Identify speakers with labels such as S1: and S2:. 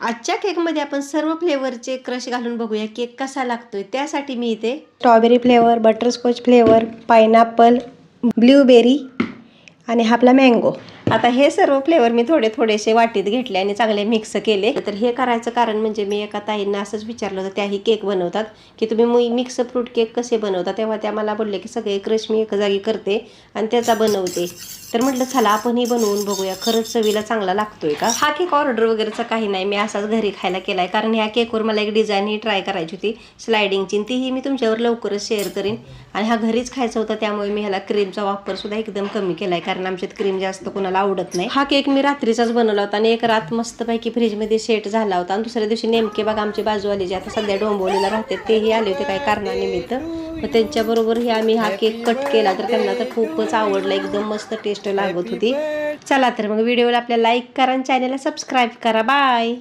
S1: आजच्या केकमध्ये आपण सर्व फ्लेवरचे क्रश घालून बघूया केक कसा लागतोय। त्यासाठी मी इथे strawberry flavour, butterscotch flavour, pineapple, blueberry आणि हा आपला मँगो। आता हे सर्व फ्लेवर मी थोडेसे वाटीत घेतले आणि चांगले मिक्स केले। तर हे करायचं कारण म्हणजे मी एका ताईंना असंच विचारलं होतं, त्याही केक बनवतात, की तुम्ही मिक्स फ्रूट केक कसे बनवता। तेव्हा त्या मला बोलले की सगळे क्रश मी एका जागी करते आणि त्याचा बनवते। तर म्हटलं चला आपणही बनवून बघूया, खरंच चवीला चांगला लागतोय का। हा केक ऑर्डर वगैरेचा काही नाही, मी असाच घरी खायला केलाय, कारण ह्या केकवर मला एक डिझाईन ही ट्राय करायची होती स्लायडिंगची, तीही मी तुमच्यावर लवकरच शेअर करीन। आणि हा घरीच खायचा होता, त्यामुळे मी ह्याला क्रीमचा वापर सुद्धा एकदम कमी केलाय, कारण आमच्यात क्रीम जास्त कोणाला आवडत नाही। हा केक मी रात्रीचाच बनवला होता आणि एक रात मस्तपैकी फ्रीजमध्ये सेट झाला होता आणि दुसऱ्या दिवशी नेमके बघा आमचे बाजूवाले जे आता सध्या डोंबिवलीला राहते तेही आले होते काही कारणानिमित्त। मग त्यांच्याबरोबरही आम्ही हा केक कट केला, तर त्यांना तर खूपच आवडला, एकदम मस्त टेस्ट लागत होती। चला तर मग व्हिडिओला आपल्या लाईक करा आणि चॅनलला सबस्क्राईब करा। बाय।